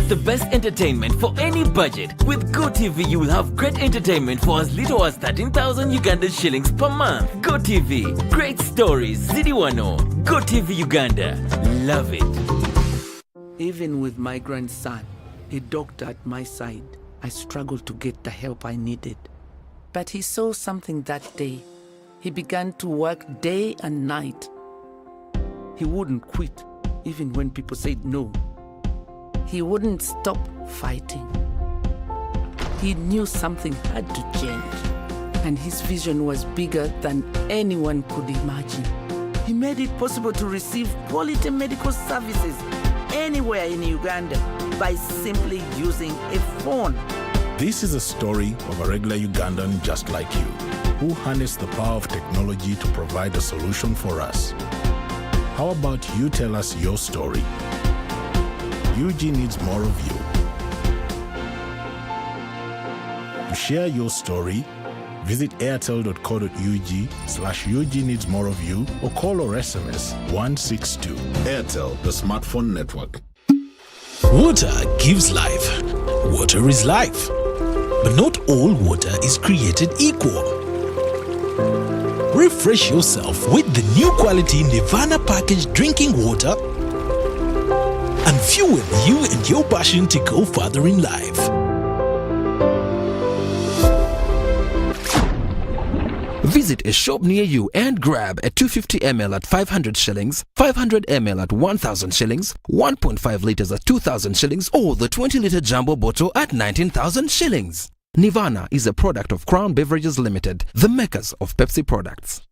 the best entertainment for any budget. With GoTV, you will have great entertainment for as little as 13,000 Uganda shillings per month. GoTV, great stories. Zidiwano. GoTV Uganda. Love it. Even with my grandson, a doctor at my side, I struggled to get the help I needed. But he saw something that day. He began to work day and night. He wouldn't quit, even when people said no. He wouldn't stop fighting. He knew something had to change, and his vision was bigger than anyone could imagine. He made it possible to receive quality medical services anywhere in Uganda by simply using a phone. This is a story of a regular Ugandan just like you, who harnessed the power of technology to provide a solution for us. How about you tell us your story? UG needs more of you. To share your story, visit airtel.co.ug/UG needs more of you or call or SMS 162. Airtel, the smartphone network. Water gives life. Water is life. But not all water is created equal. Refresh yourself with the new quality Nirvana packaged drinking water and fuel you and your passion to go further in life. Visit a shop near you and grab a 250 ml at 500 shillings, 500 ml at 1,000 shillings, 1.5 liters at 2,000 shillings, or the 20-liter jumbo bottle at 19,000 shillings. Nirvana is a product of Crown Beverages Limited, the makers of Pepsi products.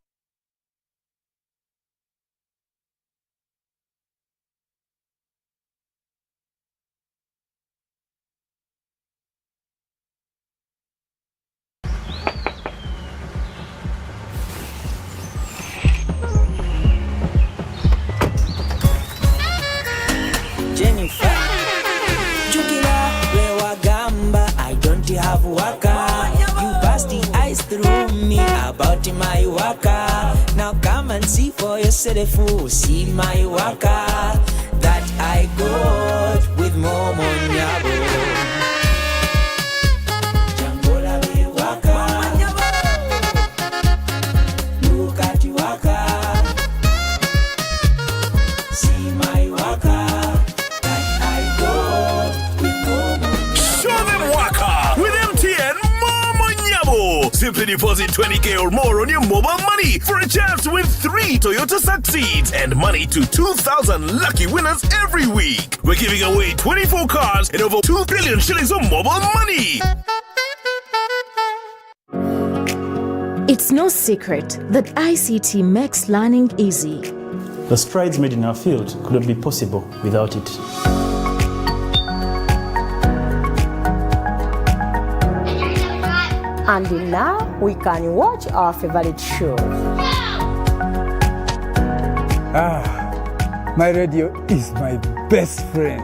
Have waka, you pass the ice through me about my waka. Now come and see for yourself, see my waka that I got with Momo Nyabo. Jambola be waka, look at you waka, see my waka that I got with Momo Nyabo. Show them waka with MTN Momo Nyabo. Simply deposit 20K or more on your mobile money for a chance to win 3 Toyota Succeeds and money to 2,000 lucky winners every week. We're giving away 24 cars and over 2 billion shillings of mobile money. It's no secret that ICT makes learning easy. The strides made in our field couldn't be possible without it. And now we can watch our favorite show. My radio is my best friend.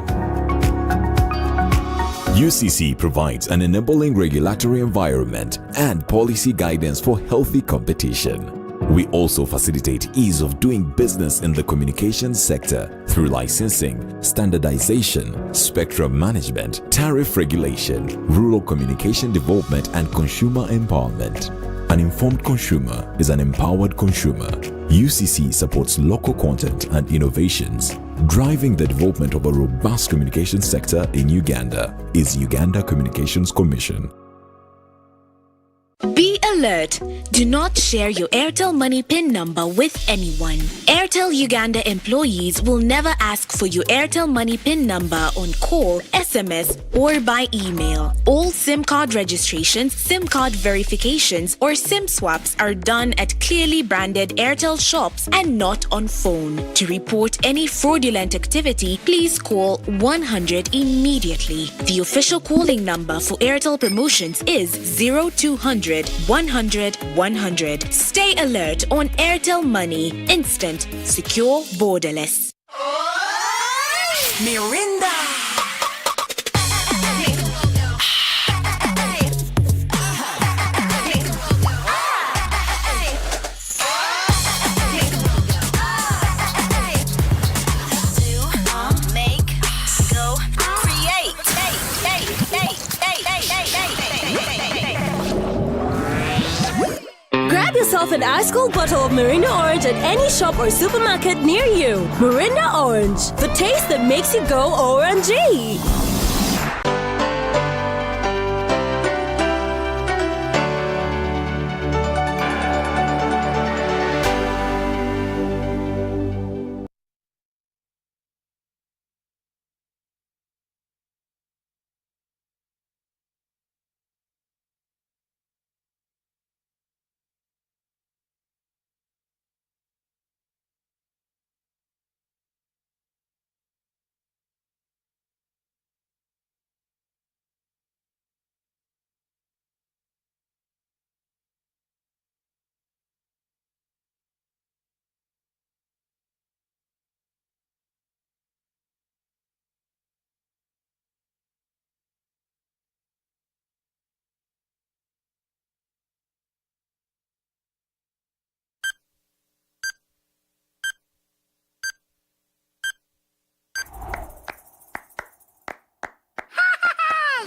UCC provides an enabling regulatory environment and policy guidance for healthy competition. We also facilitate ease of doing business in the communications sector through licensing, standardization, spectrum management, tariff regulation, rural communication development, and consumer empowerment. An informed consumer is an empowered consumer. UCC supports local content and innovations. Driving the development of a robust communication sector in Uganda is Uganda Communications Commission. Be alert! Do not share your Airtel Money PIN number with anyone. Airtel Uganda employees will never ask for your Airtel Money PIN number on call, SMS, or by email. All SIM card registrations, SIM card verifications, or SIM swaps are done at clearly branded Airtel shops and not on phone. To report any fraudulent activity, please call 100 immediately. The official calling number for Airtel promotions is 0200 100 100. Stay alert on Airtel Money. Instant, secure, borderless. Mirinda. Make, go, create. yourself an ice-cold bottle of Mirinda Orange at any shop or supermarket near you. Mirinda Orange, the taste that makes you go OMG.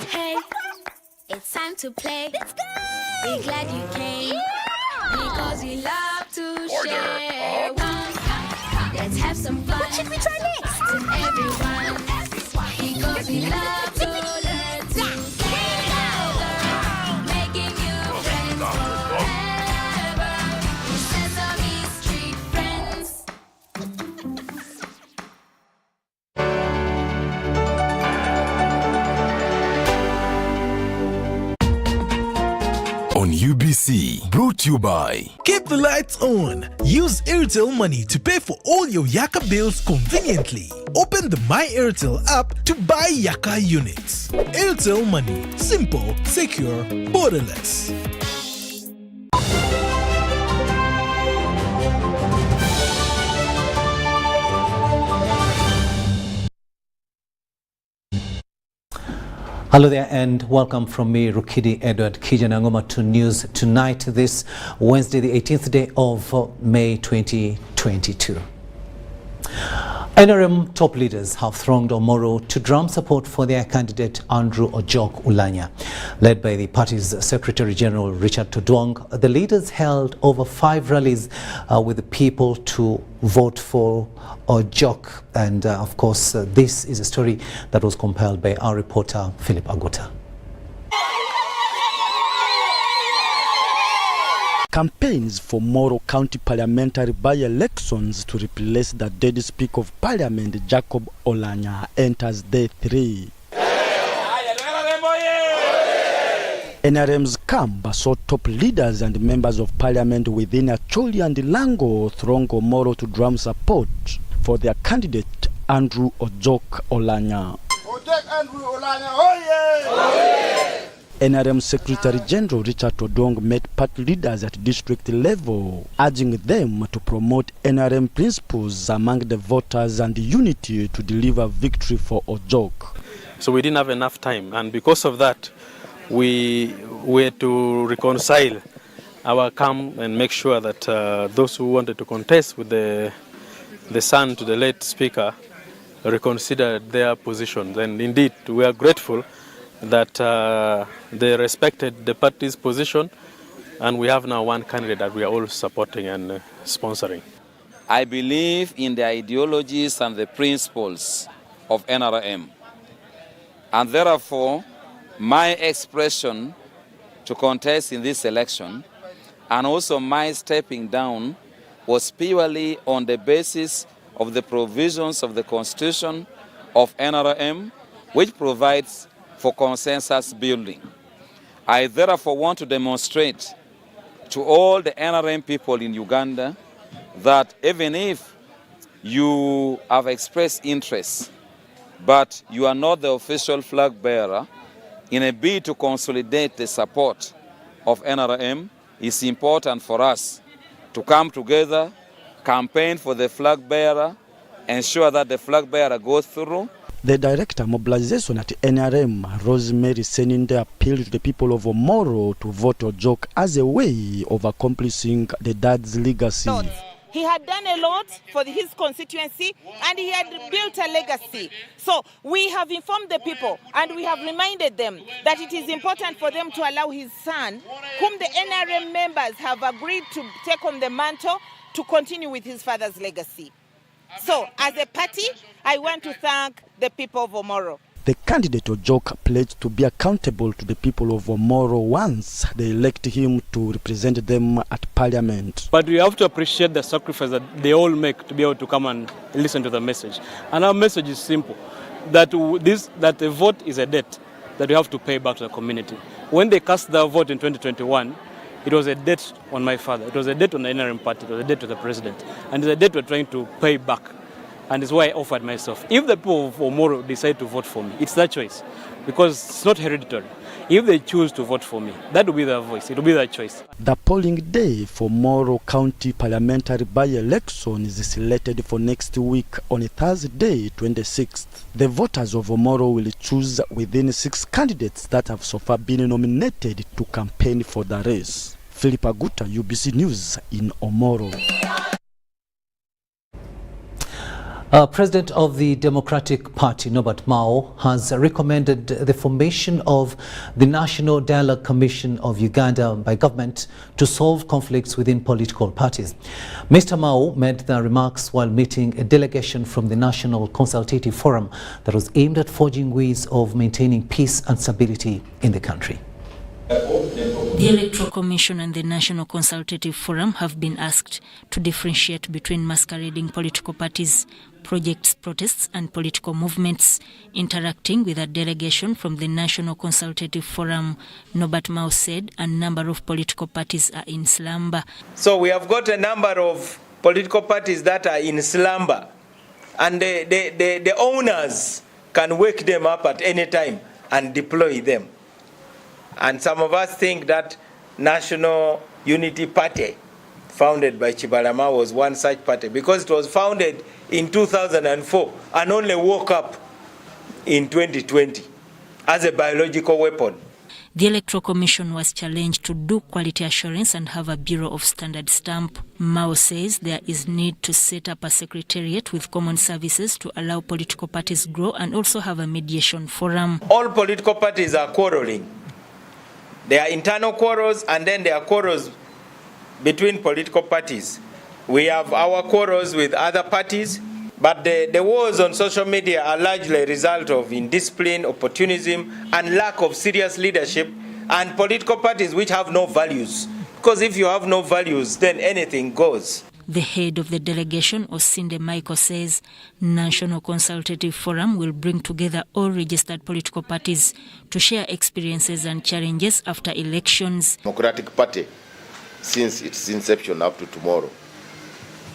Hey, it's time to play. Let's go! Be glad you came because we love to share. Let's have some fun. What should we try next? With everyone because we love to learn together, making new friends forever. Sesame Street friends. On UBC, brought to you by Keep the lights on. Use Airtel Money to pay for all your Yaka bills conveniently. Open the My Airtel app to buy Yaka units. Airtel Money. Simple, secure, borderless. Hello there and welcome from me, Rukidi Edward Kiijanangoma, to News Tonight, this Wednesday, the 18th day of May 2022. NRM top leaders have thronged Omoro to drum support for their candidate Andrew Ojok Ulanya. Led by the party's Secretary General Richard Todwong, the leaders held over 5 rallies with the people to vote for Ojok. And of course, this is a story that was compiled by our reporter Philip Agota. Campaigns for Omoro County parliamentary by-elections to replace the dead Speaker of Parliament Jacob Olanya enters day 3. NRM's camp saw top leaders and members of parliament within Acholi and Lango throng Omoro to drum support for their candidate Andrew Ojok Olanya. Ojok Andrew Olanya, oh yeah! NRM Secretary General Richard Todwong met party leaders at district level, urging them to promote NRM principles among the voters and unity to deliver victory for Ojok. So we didn't have enough time, and because of that, we were to reconcile our camp and make sure that those who wanted to contest with the son to the late speaker reconsidered their positions. And indeed, we are grateful that they respected the party's position, and we have now one candidate that we are all supporting and sponsoring. I believe in the ideologies and the principles of NRM, and therefore my expression to contest in this election and also my stepping down was purely on the basis of the provisions of the Constitution of NRM, which provides for consensus building. I therefore want to demonstrate to all the NRM people in Uganda that even if you have expressed interest, but you are not the official flag bearer, in a bid to consolidate the support of NRM, it's important for us to come together, campaign for the flag bearer, ensure that the flag bearer goes through. The Director Mobilization at NRM, Rosemary Seninde, appealed to the people of Omoro to vote Ojok as a way of accomplishing the dad's legacy. He had done a lot for his constituency, and he had built a legacy. So we have informed the people, and we have reminded them that it is important for them to allow his son, whom the NRM members have agreed to take on the mantle, to continue with his father's legacy. So, as a party, I want to thank the people of Omoro. The candidate Ojok pledged to be accountable to the people of Omoro once they elect him to represent them at Parliament. But we have to appreciate the sacrifice that they all make to be able to come and listen to the message. And our message is simple, that the vote is a debt that we have to pay back to the community. When they cast their vote in 2021, it was a debt on my father. It was a debt on the NRM party. It was a debt to the president. And it's a debt we're trying to pay back. And it's why I offered myself. If the people of Omoro decide to vote for me, it's their choice, because it's not hereditary. If they choose to vote for me, that will be their voice. It will be their choice. The polling day for Omoro County parliamentary by-election is slated for next week on Thursday, 26th. The voters of Omoro will choose within 6 candidates that have so far been nominated to campaign for the race. Philip Aguta, UBC News in Omoro. President of the Democratic Party, Norbert Mao, has recommended the formation of the National Dialogue Commission of Uganda by government to solve conflicts within political parties. Mr. Mao made the remarks while meeting a delegation from the National Consultative Forum that was aimed at forging ways of maintaining peace and stability in the country. The Electoral Commission and the National Consultative Forum have been asked to differentiate between masquerading political parties, projects, protests and political movements. Interacting with a delegation from the National Consultative Forum, Norbert Mao said a number of political parties are in slumber. So we have got a number of political parties that are in slumber, and the owners can wake them up at any time and deploy them. And some of us think that National Unity Party, founded by Chibalama, was one such party, because it was founded in 2004 and only woke up in 2020 as a biological weapon. The Electoral Commission was challenged to do quality assurance and have a Bureau of Standard stamp. Mao says there is need to set up a secretariat with common services to allow political parties grow and also have a mediation forum. All political parties are quarreling. There are internal quarrels, and then there are quarrels between political parties. We have our quarrels with other parties, but the wars on social media are largely a result of indiscipline, opportunism, and lack of serious leadership, and political parties which have no values. Because if you have no values, then anything goes. The head of the delegation, Osinde Michael, says National Consultative Forum will bring together all registered political parties to share experiences and challenges after elections. Democratic Party, since its inception up to tomorrow,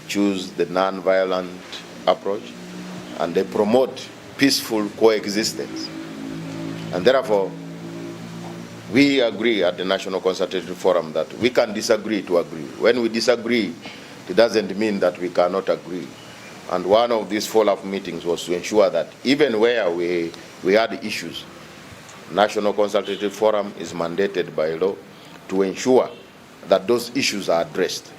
choose the non-violent approach, and they promote peaceful coexistence. And therefore, we agree at the National Consultative Forum that we can disagree to agree. When we disagree, it doesn't mean that we cannot agree. And one of these follow-up meetings was to ensure that even where we had issues, National Consultative Forum is mandated by law to ensure that those issues are addressed.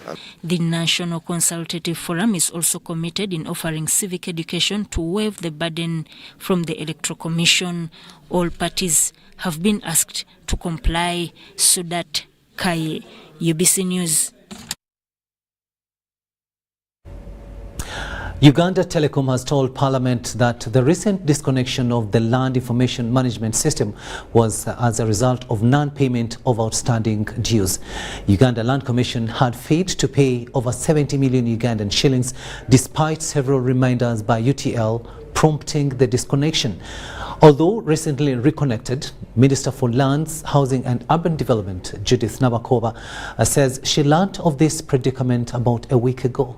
The National Consultative Forum is also committed in offering civic education to waive the burden from the Electoral Commission. All parties have been asked to comply. Sudat Kaye, UBC News. Uganda Telecom has told Parliament that the recent disconnection of the Land Information Management System was as a result of non-payment of outstanding dues. Uganda Land Commission had failed to pay over 70 million Ugandan shillings despite several reminders by UTL prompting the disconnection. Although recently reconnected, Minister for Lands, Housing and Urban Development, Judith Nabakoba, says she learnt of this predicament about a week ago.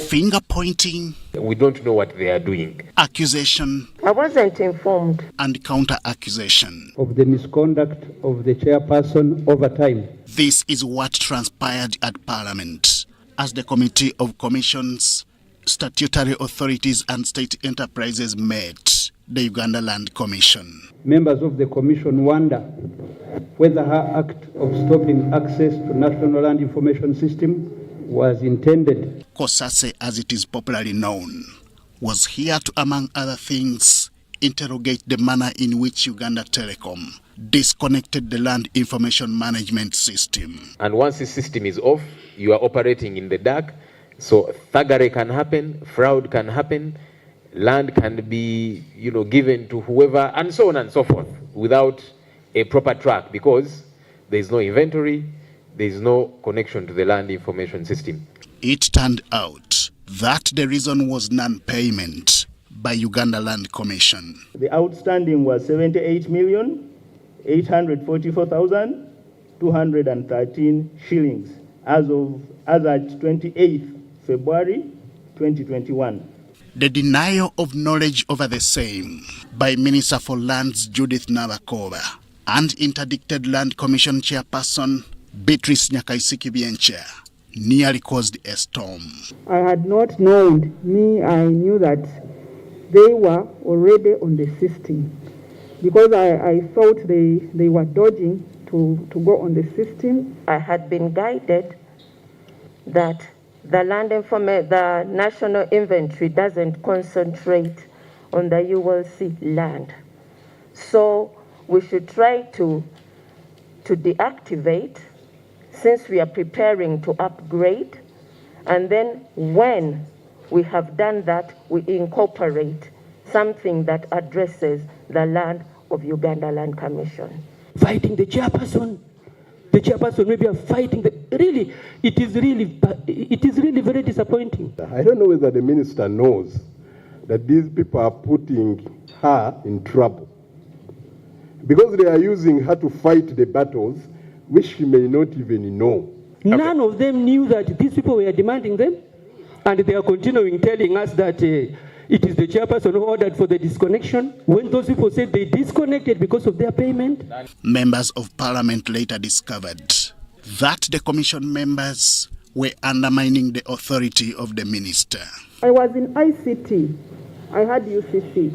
Finger pointing. We don't know what they are doing. Accusation. I wasn't informed. And counter accusation. Of the misconduct of the chairperson over time. This is what transpired at Parliament as the Committee of Commissions, Statutory Authorities and State Enterprises met. the Uganda Land Commission. Members of the Commission wonder whether her act of stopping access to National Land Information System was intended. COSASE, as it is popularly known, was here to, among other things, interrogate the manner in which Uganda Telecom disconnected the land information management system. And once the system is off, you are operating in the dark, so thuggery can happen, fraud can happen, land can be, given to whoever, and so on and so forth, without a proper track, because there is no inventory, there is no connection to the land information system. It turned out that the reason was non-payment by Uganda Land Commission. The outstanding was 78,844,213 shillings as at 28th February 2021. The denial of knowledge over the same by Minister for Lands Judith Nabakova and Interdicted Land Commission Chairperson Beatrice Nyakaisiki-Biencha nearly caused a storm. I had not known. I knew that they were already on the system because I thought they were dodging to go on the system. I had been guided that the the national inventory doesn't concentrate on the ULC land. So we should try to deactivate since we are preparing to upgrade. And then when we have done that, we incorporate something that addresses the land of Uganda Land Commission. Fighting the chairperson maybe are fighting it is really very disappointing. I don't know whether the minister knows that these people are putting her in trouble because they are using her to fight the battles which she may not even know. None of them knew that these people were demanding them, and they are continuing telling us that it is the chairperson who ordered for the disconnection when those people said they disconnected because of their payment. Members of Parliament later discovered that the commission members were undermining the authority of the minister. I was in ICT. I had UCC.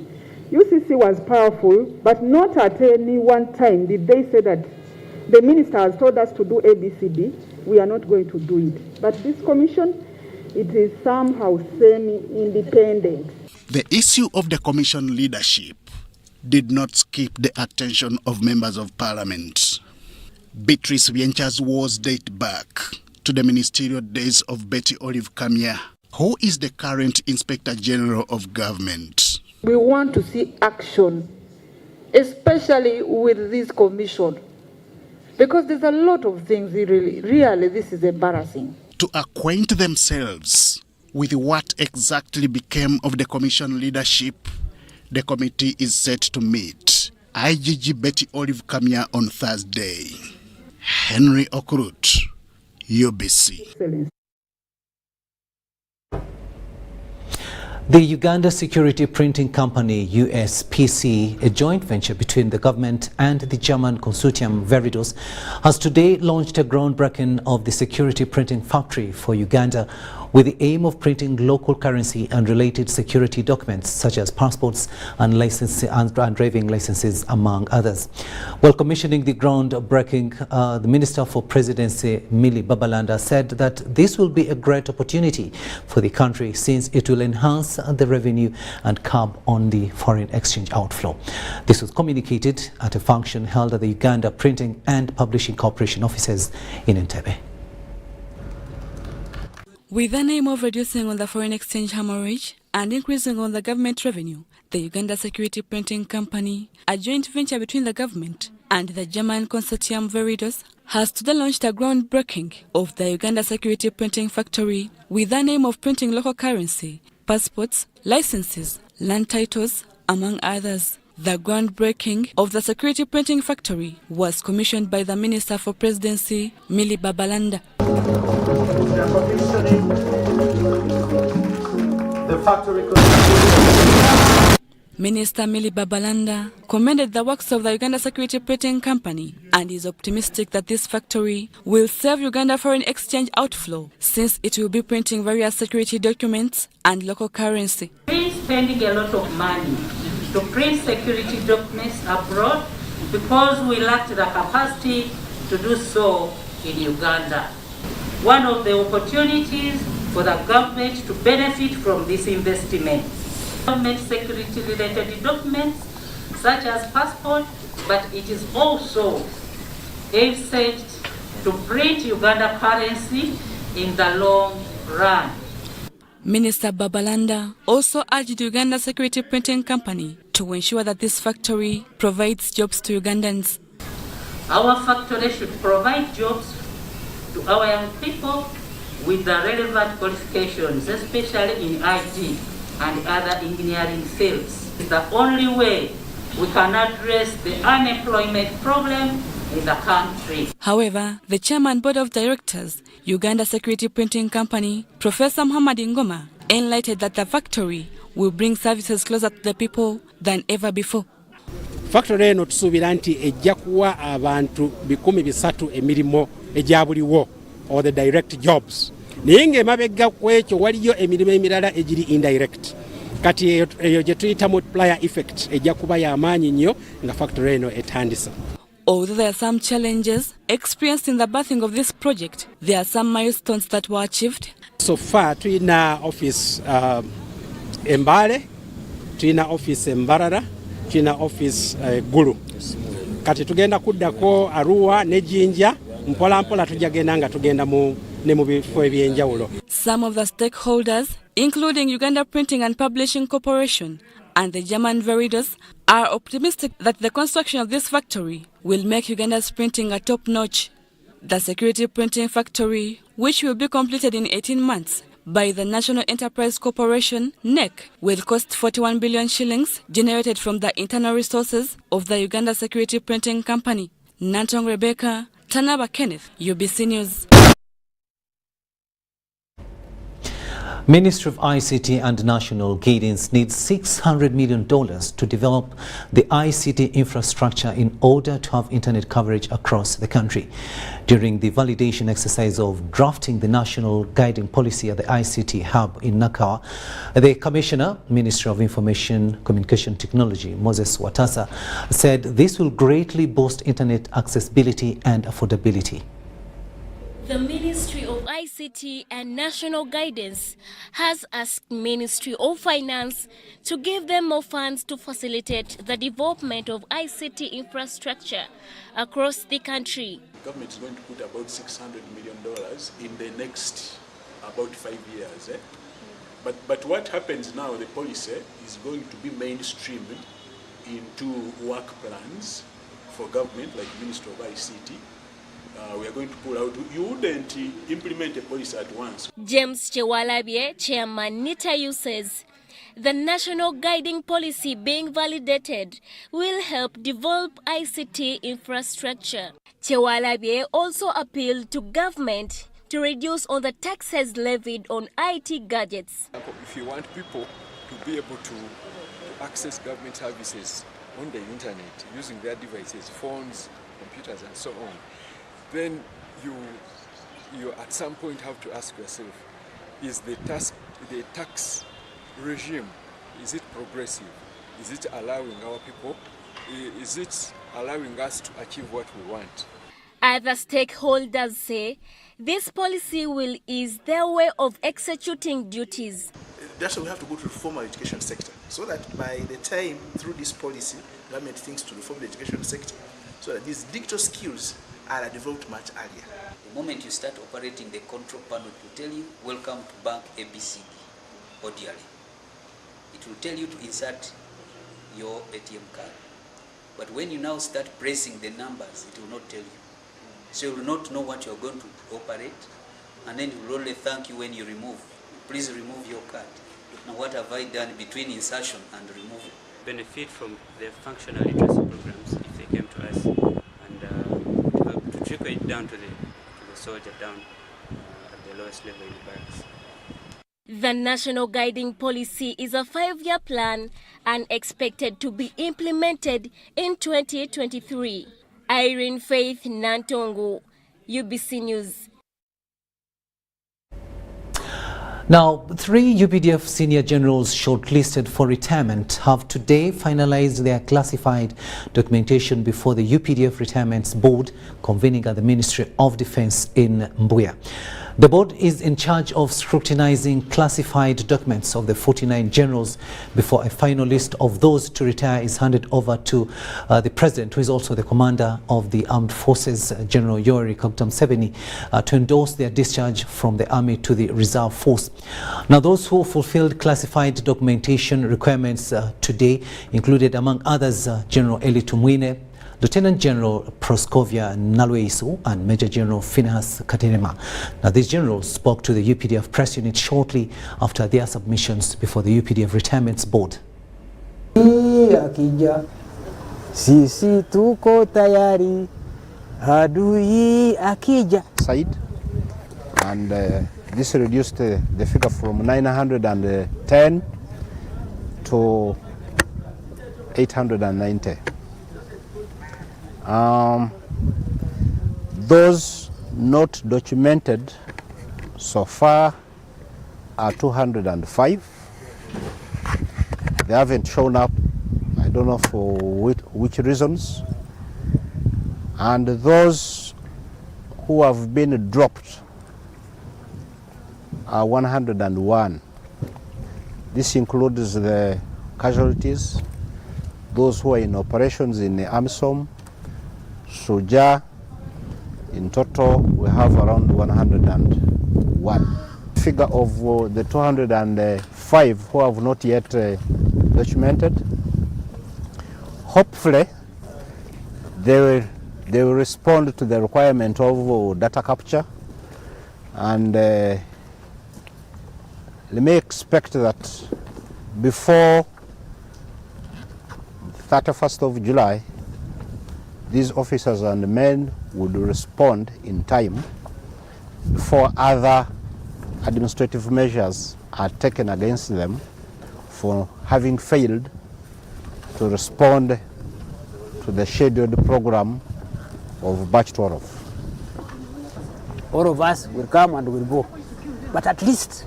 UCC was powerful, but not at any one time did they say that the minister has told us to do ABCD. We are not going to do it. But this commission, it is somehow semi-independent. The issue of the commission leadership did not skip the attention of members of Parliament. Beatrice Biencha's wars date back to the ministerial days of Betty Olive Kamya, who is the current Inspector General of Government. We want to see action, especially with this commission, because there's a lot of things really this is embarrassing. To acquaint themselves with what exactly became of the commission leadership, the committee is set to meet IGG Betty Olive Kamya on Thursday. Henry Okurut, UBC. The Uganda Security Printing Company, USPC, a joint venture between the government and the German consortium Veritas, has today launched a groundbreaking of the security printing factory for Uganda with the aim of printing local currency and related security documents such as passports and licenses and driving licenses, among others. While commissioning the groundbreaking, the Minister for Presidency, Millie Babalanda, said that this will be a great opportunity for the country since it will enhance the revenue and curb on the foreign exchange outflow. This was communicated at a function held at the Uganda Printing and Publishing Corporation offices in Entebbe. With the aim of reducing on the foreign exchange hemorrhage and increasing on the government revenue, the Uganda Security Printing Company, a joint venture between the government and the German consortium Veritas, has today launched a groundbreaking of the Uganda Security Printing Factory with the aim of printing local currency, passports, licenses, land titles, among others. The groundbreaking of the security printing factory was commissioned by the Minister for Presidency, Millie Babalanda. The factory Minister Millie Babalanda commended the works of the Uganda Security Printing Company and is optimistic that this factory will save Uganda foreign exchange outflow since it will be printing various security documents and local currency. We're spending a lot of money to print security documents abroad because we lacked the capacity to do so in Uganda. One of the opportunities for the government to benefit from this investment. Government security related documents such as passport, but it is also aimed to print Uganda currency in the long run. Minister Babalanda also urged Uganda Security Printing Company to ensure that this factory provides jobs to Ugandans. Our factory should provide jobs to our young people with the relevant qualifications, especially in IT and other engineering fields. It's the only way we can address the unemployment problem in the country. However, the Chairman Board of Directors, Uganda Security Printing Company, Professor Muhammad Ngoma, enlightened that the factory will bring services closer to the people than ever before. Factory eno tusuubira nti ejja kuwa abantu 300 emirimu egya buliwo or the direct jobs. Naye ng'emabega kwekyo waliyo emirimu emirala egiri indirect. Kati eyo gye tuyita multiplier effect ejja kuba y'amaanyi nnyo nga factory eno etandisa. Although there are some challenges experienced in the birthing of this project, there are some milestones that were achieved. So far, tuyina office Mbale, tuyina office Mbarara, tuyina office Gulu. Kati tugenda kuddako Arua ne Jinja, mpola mpola tujagenda nga tugenda ne mu bifo ebyenjawulo. Some of the stakeholders, including Uganda Printing and Publishing Corporation and the German Veritas, are optimistic that the construction of this factory will make Uganda's printing a top-notch. The security printing factory, which will be completed in 18 months by the National Enterprise Corporation, NEC, will cost 41 billion shillings generated from the internal resources of the Uganda Security Printing Company. Nantong Rebecca, Tanaba Kenneth, UBC News. Ministry of ICT and National Guidance needs $600 million to develop the ICT infrastructure in order to have internet coverage across the country. During the validation exercise of drafting the national guiding policy at the ICT hub in Nakawa, the Commissioner, Ministry of Information Communication Technology, Moses Watasa, said this will greatly boost internet accessibility and affordability. The Ministry of ICT and National Guidance has asked Ministry of Finance to give them more funds to facilitate the development of ICT infrastructure across the country. The government is going to put about $600 million in the next about 5 years. But what happens now, the policy is going to be mainstreamed into work plans for government like Ministry of ICT. We are going to pull out. You wouldn't implement a policy at once. James Chewalabye, Chairman NITAU, says the national guiding policy being validated will help develop ICT infrastructure. Chewalabye also appealed to government to reduce on the taxes levied on IT gadgets. If you want people to be able to access government services on the internet using their devices, phones, computers, and so on, then you at some point have to ask yourself, is the tax regime, is it progressive? Is it allowing our people, is it allowing us to achieve what we want? Other stakeholders say this policy will ease their way of executing duties. That's why we have to go to the formal education sector, so that by the time through this policy, government thinks to reform the education sector, so that these digital skills are developed much earlier. The moment you start operating the control panel, it will tell you, welcome to bank ABCD, orderly. It will tell you to insert your ATM card. But when you now start pressing the numbers, it will not tell you. So you will not know what you are going to operate, and then it will only thank you when you remove. Please remove your card. Now what have I done between insertion and removal? Benefit from the functional literacy programs if they came to us, and to trickle it down to the soldier down at the lowest level in the barracks. The national guiding policy is a 5-year plan and expected to be implemented in 2023. Irene Faith Nantongo, UBC News. Now, 3 UPDF senior generals shortlisted for retirement have today finalized their classified documentation before the UPDF Retirements Board convening at the Ministry of Defence in Mbuya. The board is in charge of scrutinizing classified documents of the 49 generals before a final list of those to retire is handed over to the President, who is also the Commander of the Armed Forces, General Yoweri Kaguta Museveni, to endorse their discharge from the Army to the Reserve Force. Now, those who fulfilled classified documentation requirements today included, among others, General Eli Tumwine, Lieutenant General Proskovia Nalweisu and Major General Phineas Katerema. Now, these generals spoke to the UPDF press unit shortly after their submissions before the UPDF Retirements Board. Akija, sisi tuko tayari, adui akija. Side, and this reduced the figure from 910 to 890. Those not documented so far are 205. They haven't shown up, I don't know for which reasons. And those who have been dropped are 101. This includes the casualties, those who are in operations in AMISOM, Suja. In total, we have around 101. Figure of the 205 who have not yet documented. Hopefully, they will respond to the requirement of data capture, and let me expect that before 31st of July, these officers and men would respond in time before other administrative measures are taken against them for having failed to respond to the scheduled program of Batch 12. All of us will come and will go. But at least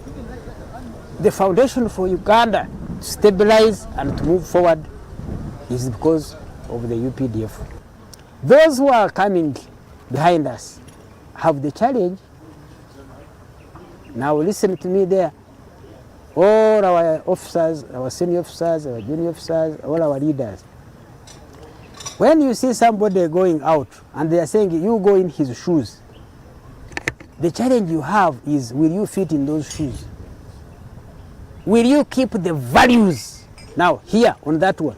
the foundation for Uganda to stabilize and to move forward is because of the UPDF. Those who are coming behind us have the challenge. Now listen to me there. All our officers, our senior officers, our junior officers, all our leaders. When you see somebody going out and they are saying you go in his shoes, the challenge you have is, will you fit in those shoes? Will you keep the values? Now here on that one,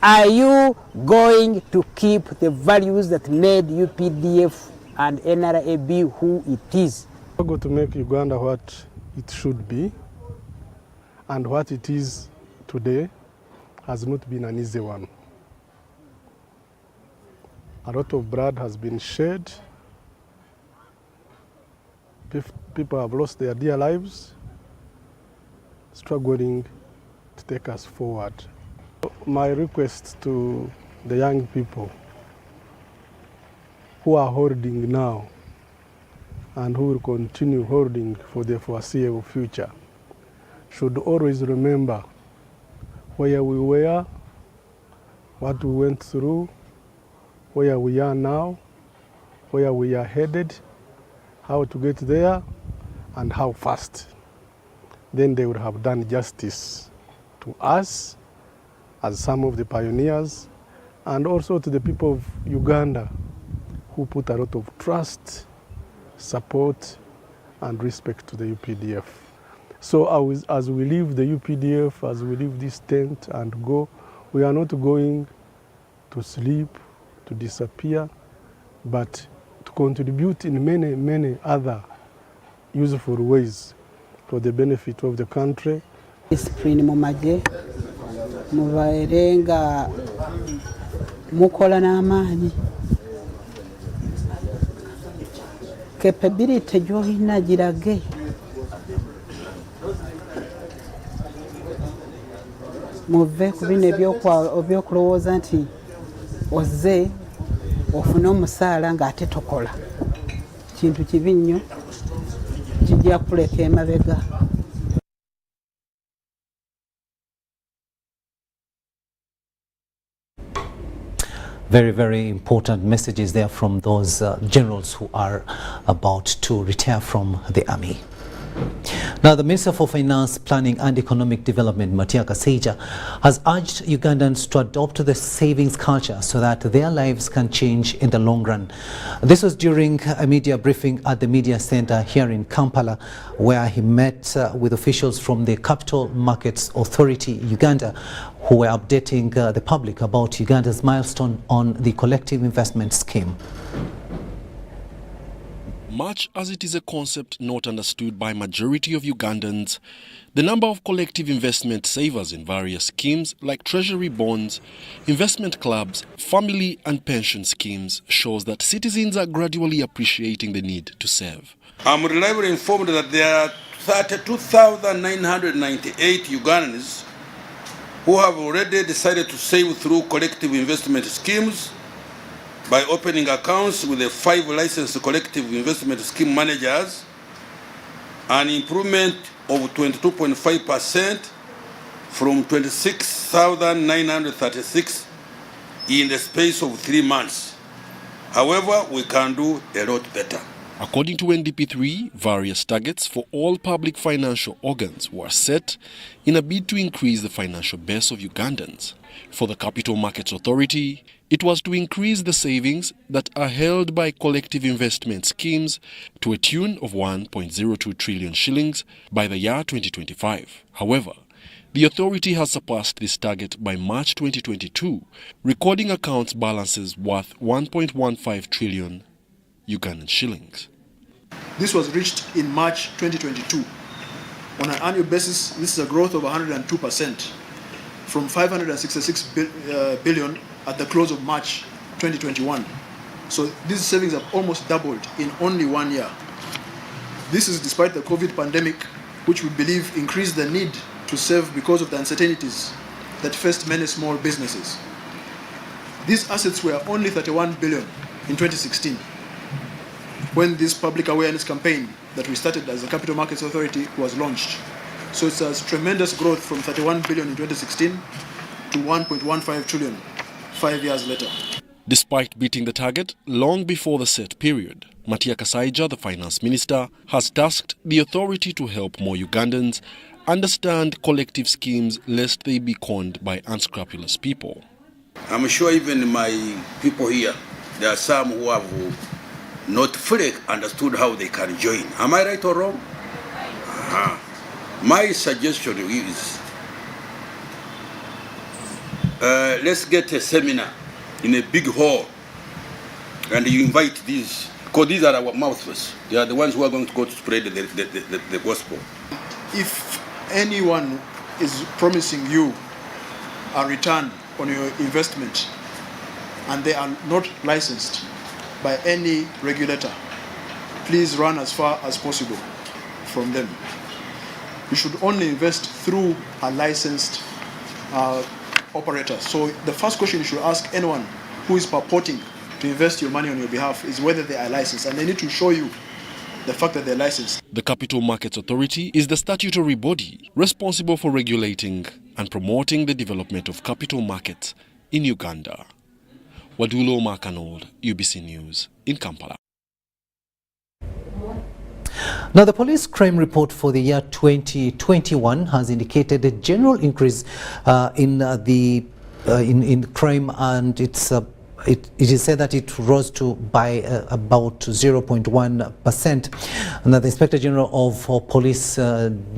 are you going to keep the values that made UPDF and NRAB who it is? We're going to make Uganda what it should be, and what it is today has not been an easy one. A lot of blood has been shed. People have lost their dear lives, struggling to take us forward. My request to the young people who are holding now and who will continue holding for the foreseeable future should always remember where we were, what we went through, where we are now, where we are headed, how to get there, and how fast. Then they would have done justice to us as some of the pioneers, and also to the people of Uganda who put a lot of trust, support, and respect to the UPDF. So as we leave the UPDF, as we leave this tent and go, we are not going to sleep, to disappear, but to contribute in many, many other useful ways for the benefit of the country. Discipline mumaje mubaerenga mukola n'amaanyi capability gy'olina girage muve ku bino ebyokulowooza nti ozze ofune omusaala ng'ate tokola kintu kibi nnyo tujja kuleka emabega. Very, very important messages there from those generals who are about to retire from the army. Now, the Minister for Finance, Planning and Economic Development, Municipal, has urged Ugandans to adopt the savings culture so that their lives can change in the long run. This was during a media briefing at the Media Center here in Kampala, where he met with officials from the Capital Markets Authority, Uganda, who were updating the public about Uganda's milestone on the collective investment scheme. Much as it is a concept not understood by majority of Ugandans, the number of collective investment savers in various schemes like treasury bonds, investment clubs, family and pension schemes shows that citizens are gradually appreciating the need to save. I'm reliably informed that there are 32,998 Ugandans who have already decided to save through collective investment schemes by opening accounts with the 5 licensed collective investment scheme managers, an improvement of 22.5% from 26,936 in the space of 3 months. However, we can do a lot better. According to NDP3, various targets for all public financial organs were set in a bid to increase the financial base of Ugandans. For the Capital Markets Authority, it was to increase the savings that are held by collective investment schemes to a tune of 1.02 trillion shillings by the year 2025. However, the authority has surpassed this target by March 2022, recording accounts balances worth 1.15 trillion Ugandan shillings. This was reached in March 2022. On an annual basis, this is a growth of 102% from 566 billion at the close of March 2021. So these savings have almost doubled in only 1 year. This is despite the COVID pandemic, which we believe increased the need to save because of the uncertainties that faced many small businesses. These assets were only 31 billion in 2016, when this public awareness campaign that we started as the Capital Markets Authority was launched. So it's a tremendous growth from 31 billion in 2016 to 1.15 trillion 5 years later. Despite beating the target long before the set period, Municipal, the finance minister, has tasked the authority to help more Ugandans understand collective schemes lest they be conned by unscrupulous people. I'm sure even my people here, there are some who have not fully understood how they can join. Am I right or wrong? My suggestion is, let's get a seminar in a big hall and you invite these, because these are our mouthpiece. They are the ones who are going to go to spread the gospel. If anyone is promising you a return on your investment and they are not licensed by any regulator, please run as far as possible from them. You should only invest through a licensed operator. So the first question you should ask anyone who is purporting to invest your money on your behalf is whether they are licensed, and they need to show you the fact that they're licensed. The Capital Markets Authority is the statutory body responsible for regulating and promoting the development of capital markets in Uganda. Wadulo Makanold, UBC News in Kampala. Now, the police crime report for the year 2021 has indicated a general increase in crime, and it is said that it rose by about 0.1%. Now, the Inspector General of Police,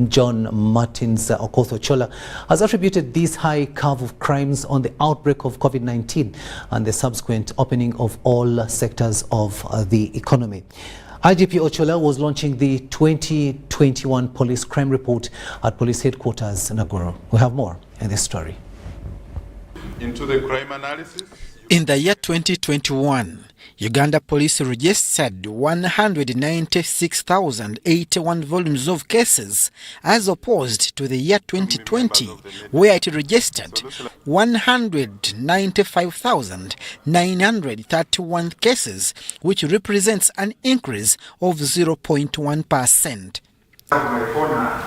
John Martins Okoth-Ochola, has attributed this high curve of crimes on the outbreak of COVID-19 and the subsequent opening of all sectors of the economy. IGP Ochola was launching the 2021 police crime report at police headquarters in Nagoro. We have more in this story. Into the crime analysis. In the year 2021, Uganda Police registered 196,081 volumes of cases, as opposed to the year 2020, where it registered 195,931 cases, which represents an increase of 0.1%. My corner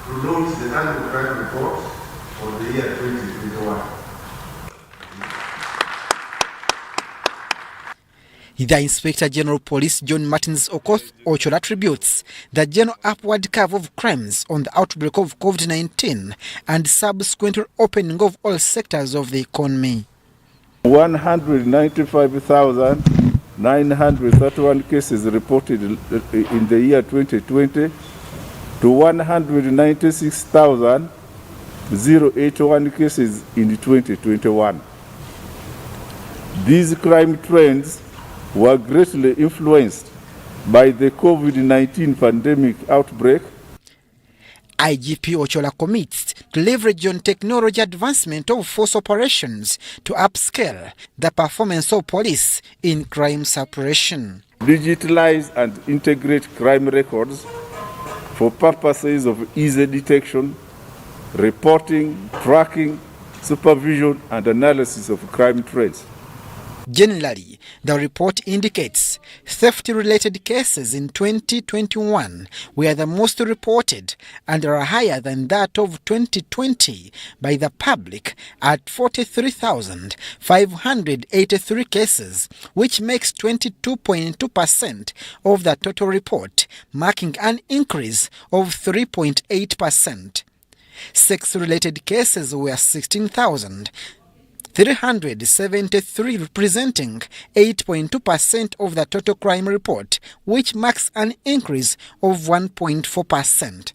to note the annual crime report for the year 2021. The Inspector General Police John Martins Okoth Ochola attributes the general upward curve of crimes on the outbreak of COVID-19 and subsequent opening of all sectors of the economy. 195,931 cases reported in the year 2020 to 196,081 cases in 2021. These crime trends were greatly influenced by the COVID-19 pandemic outbreak. IGP Ochola commits to leverage on technology advancement of force operations to upscale the performance of police in crime suppression. Digitalize and integrate crime records for purposes of easy detection, reporting, tracking, supervision, and analysis of crime trends. Generally, the report indicates theft-related cases in 2021 were the most reported and are higher than that of 2020 by the public at 43,583 cases, which makes 22.2% of the total report, marking an increase of 3.8%. Sex-related cases were 16,373, representing 8.2% of the total crime report, which marks an increase of 1.4%.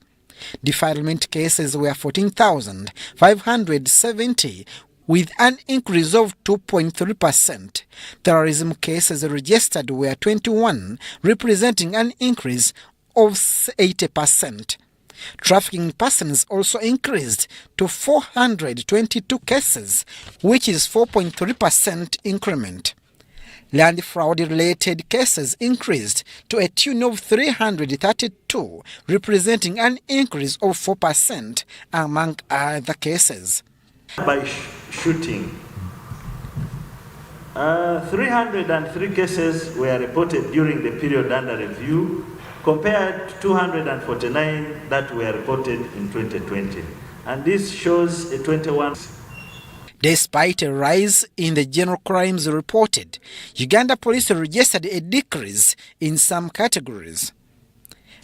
Defilement cases were 14,570, with an increase of 2.3%. Terrorism cases registered were 21, representing an increase of 80%. Trafficking persons also increased to 422 cases, which is 4.3% increment. Land fraud-related cases increased to a tune of 332, representing an increase of 4% among other cases. By shooting, 303 cases were reported during the period under review, compared to 249 that were reported in 2020. And this shows a 21. Despite a rise in the general crimes reported, Uganda police registered a decrease in some categories.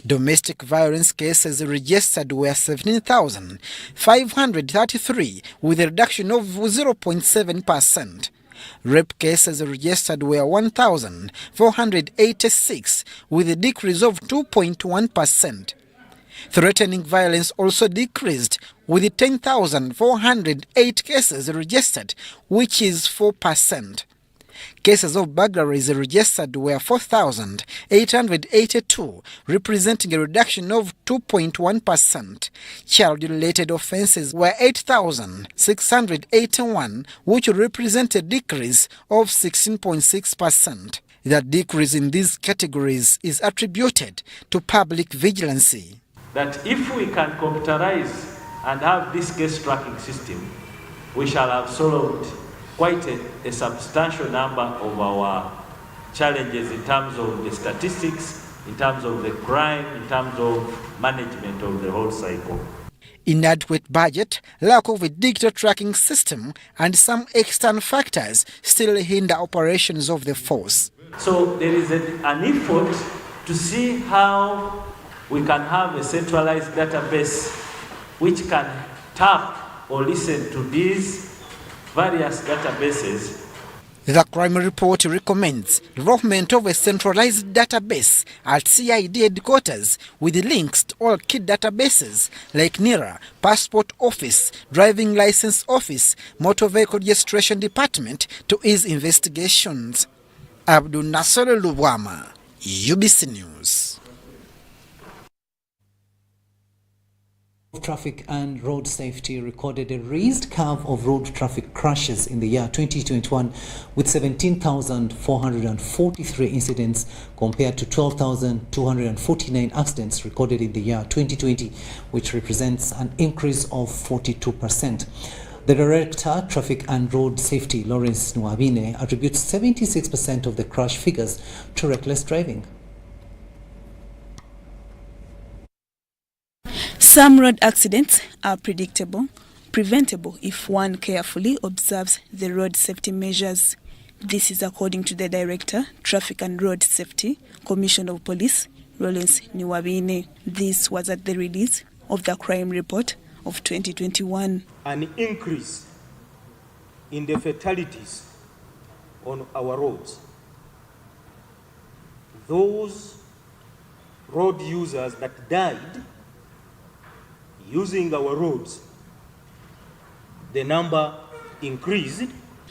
Domestic violence cases registered were 17,533, with a reduction of 0.7%. Rape cases registered were 1,486, with a decrease of 2.1%. Threatening violence also decreased, with 10,408 cases registered, which is 4%. Cases of burglaries registered were 4,882, representing a reduction of 2.1%. Child-related offences were 8,681, which represent a decrease of 16.6%. The decrease in these categories is attributed to public vigilancy. That if we can computerize and have this case tracking system, we shall have solved quite a substantial number of our challenges in terms of the statistics, in terms of the crime, in terms of management of the whole cycle. Inadequate budget, lack of a digital tracking system, and some external factors still hinder operations of the force. So there is an effort to see how we can have a centralized database which can tap or listen to these various databases. The crime report recommends development of a centralized database at CID headquarters with links to all key databases like NIRA, Passport Office, Driving License Office, Motor Vehicle Registration Department to ease investigations. Abdul Nasser Lubwama, UBC News. Traffic and road safety recorded a raised curve of road traffic crashes in the year 2021 with 17,443 incidents compared to 12,249 accidents recorded in the year 2020, which represents an increase of 42%. The Director, Traffic and Road Safety, Lawrence Nwabine, attributes 76% of the crash figures to reckless driving. Some road accidents are predictable, preventable if one carefully observes the road safety measures. This is according to the Director, Traffic and Road Safety, Commissioner of Police, Rollins Niwabine. This was at the release of the crime report of 2021. An increase in the fatalities on our roads. Those road users that died using our roads, the number increased.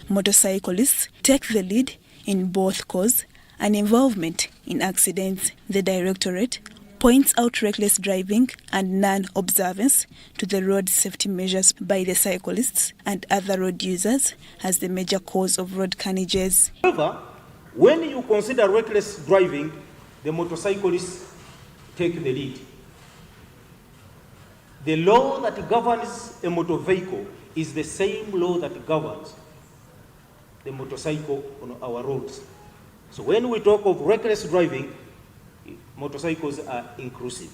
Motorcyclists take the lead in both cause and involvement in accidents. The Directorate points out reckless driving and non-observance to the road safety measures by the cyclists and other road users as the major cause of road carnages. However, when you consider reckless driving, the motorcyclists take the lead. The law that governs a motor vehicle is the same law that governs the motorcycle on our roads. So when we talk of reckless driving, motorcycles are inclusive.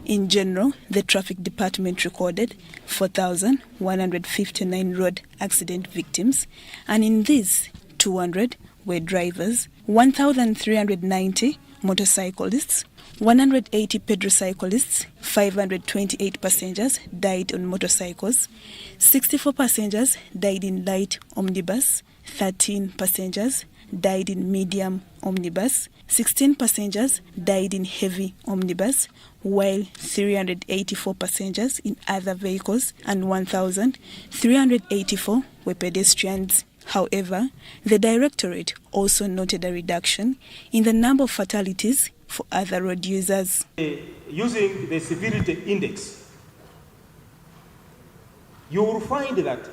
In general, the Traffic Department recorded 4,159 road accident victims, and in these, 200 were drivers, 1,390 motorcyclists, 180 pedrocyclists, 528 passengers died on motorcycles, 64 passengers died in light omnibus, 13 passengers died in medium omnibus, 16 passengers died in heavy omnibus, while 384 passengers in other vehicles and 1,384 were pedestrians. However, the Directorate also noted a reduction in the number of fatalities for other road users. Using the severity index, you will find that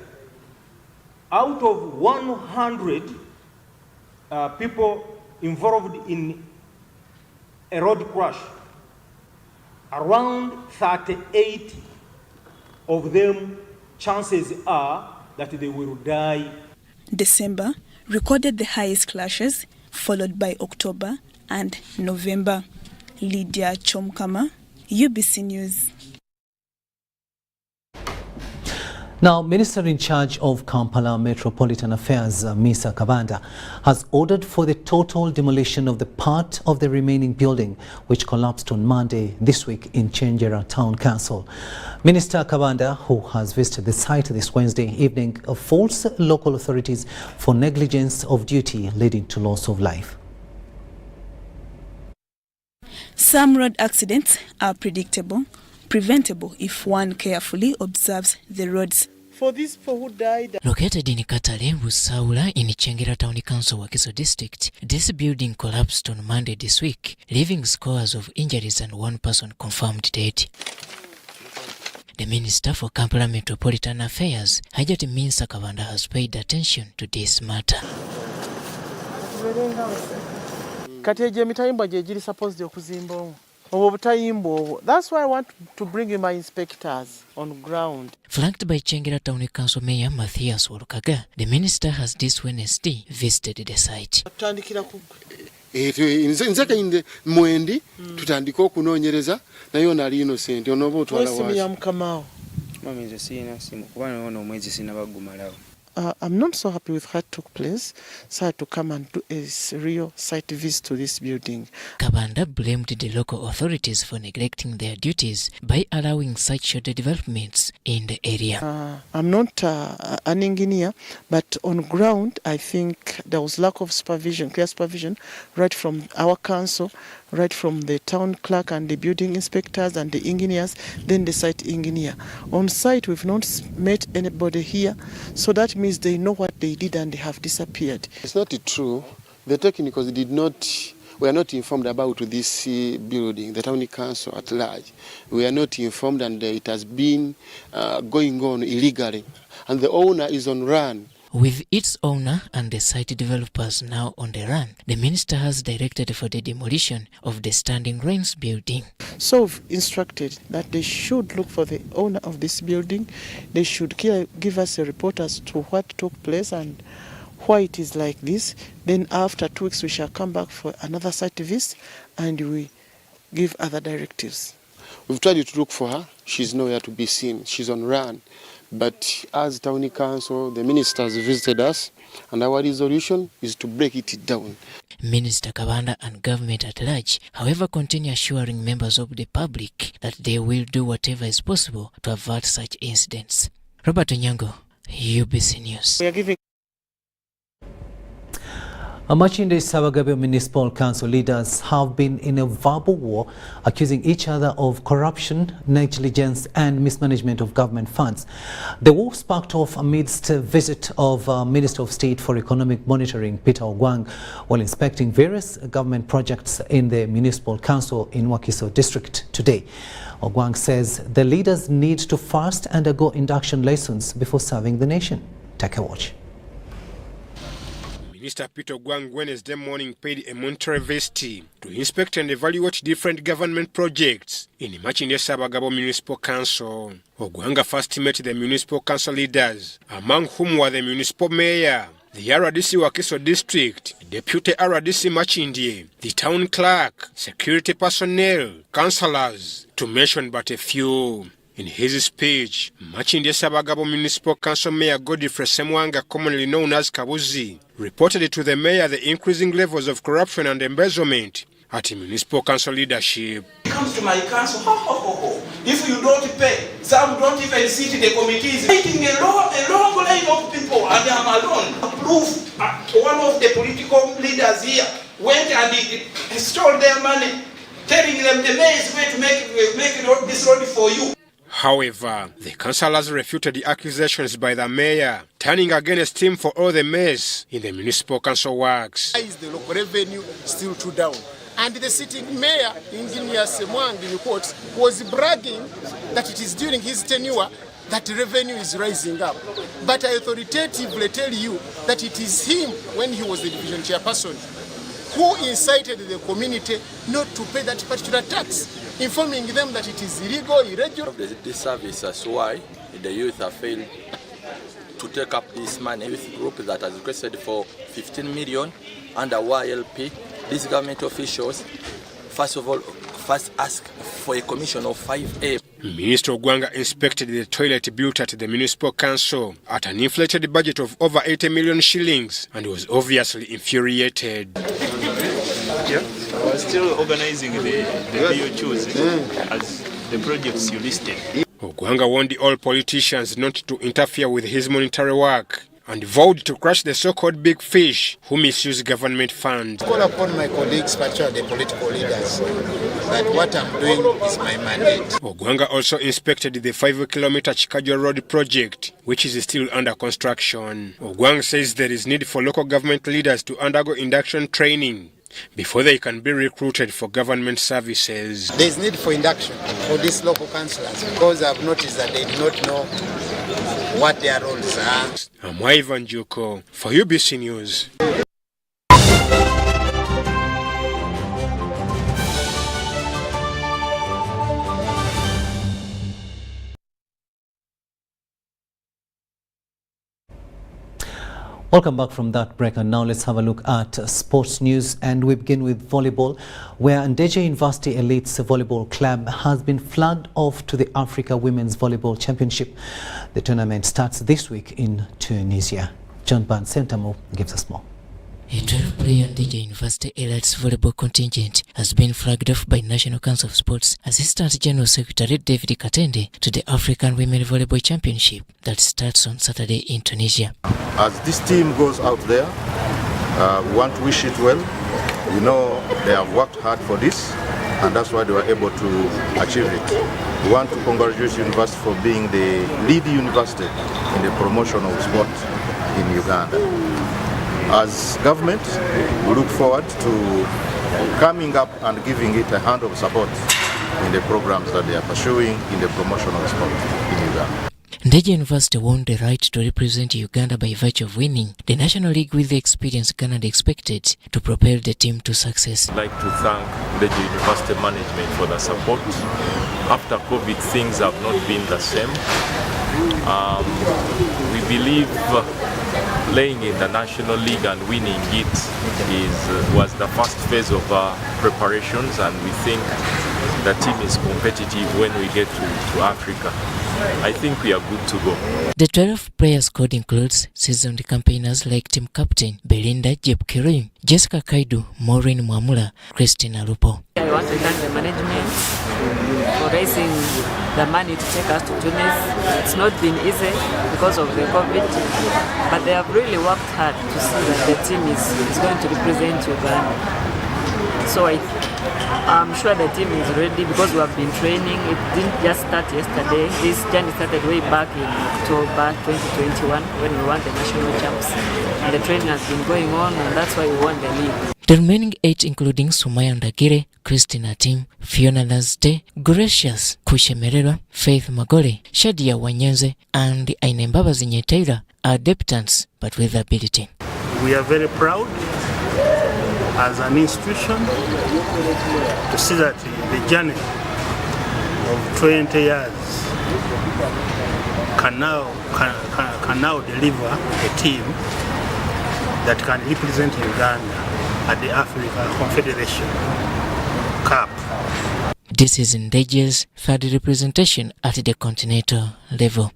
out of 100 people involved in a road crash, around 38 of them, chances are that they will die. December recorded the highest crashes, followed by October and November. Lydia Chomkama, UBC News. Now, Minister in charge of Kampala Metropolitan Affairs, Misa Kabanda, has ordered for the total demolition of the part of the remaining building which collapsed on Monday this week in Chenjera Town Council. Minister Kabanda, who has visited the site this Wednesday evening, faults local authorities for negligence of duty leading to loss of life. Some road accidents are predictable, preventable if one carefully observes the roads. For these people who died, located in Katale, Busaula, in Chenjera Town Council, Wakiso District, this building collapsed on Monday this week, leaving scores of injuries and one person confirmed dead. The Minister for Kampala Metropolitan Affairs, Hajati Misa Kabanda, has paid attention to this matter. That's why I want to bring in my inspectors on ground. Flanked by Chenjera Town Council Mayor Matthias Walukaga, the minister has this Wednesday visited the site. Nzaka mwendi tutandika okunoonyereza naye ono ali innocent onoba otwala waasi ya mkamao mami nze sina simu kubana ono omwezi sinabagumalawo. I'm not so happy with what took place, so I had to come and do a real site visit to this building. Kabanda blamed the local authorities for neglecting their duties by allowing such shoddy developments in the area. I'm not an engineer, but on ground, I think there was lack of supervision, clear supervision, right from our council, right from the town clerk and the building inspectors and the engineers, then the site engineer. On site, we've not met anybody here, so that means they know what they did and they have disappeared. It's not true. The technicals were not informed about this building, the town council at large. We are not informed, and it has been going on illegally. And the owner is on run. With its owner and the site developers now on the run, the minister has directed for the demolition of the Standing Rains building. So we've instructed that they should look for the owner of this building. They should give us a report as to what took place and why it is like this. Then after 2 weeks we shall come back for another site visit and we give other directives. We've tried to look for her. She's nowhere to be seen. She's on run. But as Town Council, the ministers visited us, and our resolution is to break it down. Minister Kabanda and government at large, however, continue assuring members of the public that they will do whatever is possible to avert such incidents. Robert Onyango, UBC News. We are giving Machinde Sabagabio Municipal Council leaders have been in a verbal war, accusing each other of corruption, negligence and mismanagement of government funds. The war sparked off amidst a visit of Minister of State for Economic Monitoring, Peter Ogwang, while inspecting various government projects in the Municipal Council in Wakiso District today. Ogwang says the leaders need to first undergo induction lessons before serving the nation. Take a watch. Minister Peter Ogwang Wednesday morning paid a monetary visit to inspect and evaluate different government projects in Machinde Sabagabo Municipal Council. Ogwanga first met the Municipal Council leaders, among whom were the Municipal Mayor, the RDC Wakiso District, Deputy RDC Machinde, the Town Clerk, security personnel, councillors, to mention but a few. In his speech, Machinde Sabagabo Municipal Council Mayor Godfrey Semwanga, commonly known as Kabuzi, reported to the mayor the increasing levels of corruption and embezzlement at municipal council leadership. It comes to my council, if you don't pay, some don't even sit in the committees. Making a long line of people, and I'm alone. Proof, one of the political leaders here went and stole their money, telling them the mayor is going to make this road for you. However, the councillors refuted the accusations by the mayor, turning against him for all the mess in the municipal council works. Why is the local revenue still too down? And the sitting mayor, Engineer Semwang, in report, was bragging that it is during his tenure that revenue is rising up. But I authoritatively tell you that it is him, when he was the division chairperson, who incited the community not to pay that particular tax, informing them that it is illegal, irregular. This service, that's why the youth have failed to take up this money. Youth group that has requested for 15 million under YLP. These government officials, first ask for a commission of 5A. Minister Ogwanga inspected the toilet built at the municipal council at an inflated budget of over 80 million shillings and was obviously infuriated. We're still organizing the BOQs as the projects you listed. Ogwanga warned all politicians not to interfere with his monetary work and vowed to crush the so-called big fish who misuse government funds. I call upon my colleagues, particularly the political leaders, that what I'm doing is my mandate. Ogwanga also inspected the 5-kilometer Chikajo Road project, which is still under construction. Ogwanga says there is need for local government leaders to undergo induction training before they can be recruited for government services. There is need for induction for these local councillors because I've noticed that they do not know what their roles are. I'm Ivan Juko for UBC News. Welcome back from that break, and now let's have a look at sports news, and we begin with volleyball, where Ndeje University Elites Volleyball Club has been flagged off to the Africa Women's Volleyball Championship. The tournament starts this week in Tunisia. John Ban Sentamo gives us more. A 12-player Ndeje University Elites volleyball contingent has been flagged off by National Council of Sports Assistant General Secretary David Katende to the African Women Volleyball Championship that starts on Saturday in Tunisia. As this team goes out there, we want to wish it well. You know, they have worked hard for this, and that's why they were able to achieve it. We want to congratulate university for being the lead university in the promotion of sport in Uganda. As government, we look forward to coming up and giving it a hand of support in the programs that they are pursuing in the promotion of sport in Uganda. Ndeje University won the right to represent Uganda by virtue of winning the National League with the experience Canada expected to propel the team to success. I'd like to thank Ndeje University management for the support. After COVID, things have not been the same. We believe playing in the National League and winning it was the first phase of preparations, and we think the team is competitive when we get to Africa. I think we are good to go. The 12-player squad includes seasoned campaigners like team captain Belinda Jepkirim, Jessica Kaidu, Maureen Mwamula, Christina Lupo. I want to thank the management for raising the money to take us to Tunis. It's not been easy because of the COVID, but they have really worked hard to see that the team is going to represent Uganda. So I'm sure the team is ready because we have been training. It didn't just start yesterday. This journey started way back in October 2021 when we won the national champs. And the training has been going on, and that's why we won the league. The remaining 8 including Sumaya Ndagire, Christina Tim, Fiona Lazde, Gracious Kushemererwa, Faith Magole, Shadia Wanyenze, and Ainembabazi Zinyetaira are debutants but with ability. We are very proud as an institution to see that the journey of 20 years can now deliver a team that can represent Uganda at the Africa Confederation Cup. This is Ndeje's third representation at the continental level.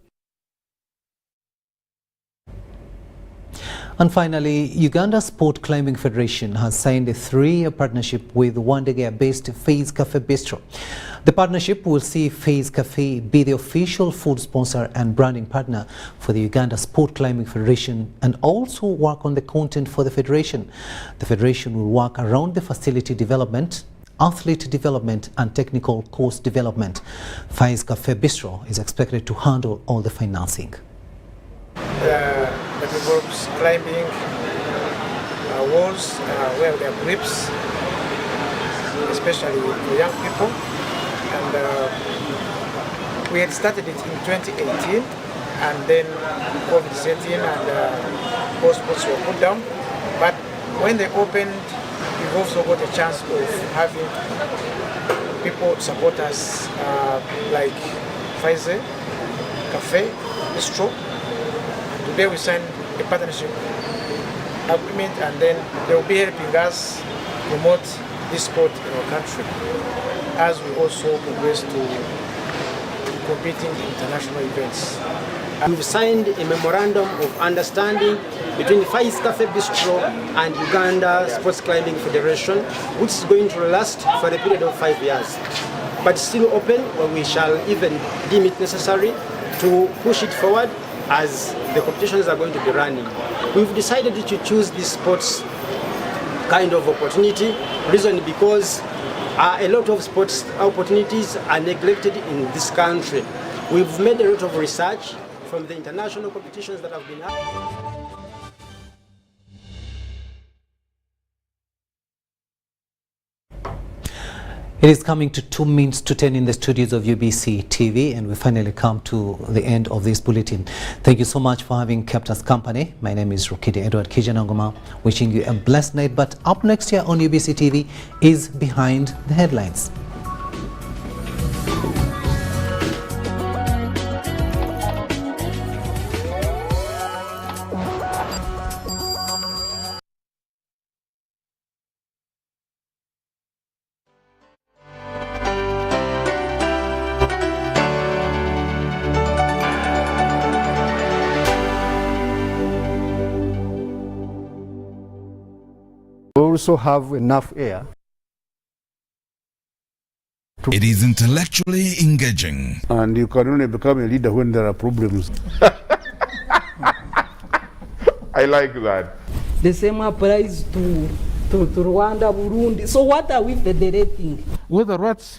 And finally, Uganda Sport Climbing Federation has signed a 3-year partnership with Wandegea-based Faze Cafe Bistro. The partnership will see Faze Cafe be the official food sponsor and branding partner for the Uganda Sport Climbing Federation and also work on the content for the federation. The federation will work around the facility development, athlete development and technical course development. Faze Cafe Bistro is expected to handle all the financing. That involves climbing walls where there are grips, especially for young people. And we had started it in 2018, and then COVID set in and all sports were put down. But when they opened, we've also got a chance of having people support us, like Faze Cafe Bistro. Today we signed a partnership agreement, and then they will be helping us promote this sport in our country as we also progress to competing in international events. We've signed a memorandum of understanding between Faze Cafe Bistro and Uganda Sports Climbing Federation, which is going to last for a period of 5 years, but still open when we shall even deem it necessary to push it forward as the competitions are going to be running. We've decided to choose this sports kind of opportunity, reason because a lot of sports opportunities are neglected in this country. We've made a lot of research from the international competitions that have been happening. It is coming to 2 minutes to 10 in the studios of UBC TV, and we finally come to the end of this bulletin. Thank you so much for having kept us company. My name is Rukidi Edward Kiijanangoma, wishing you a blessed night. But up next year on UBC TV is Behind the Headlines. Also have enough air. It is intellectually engaging. And you can only become a leader when there are problems. I like that. The same applies to Rwanda, Burundi. So what are we federating? Whether what's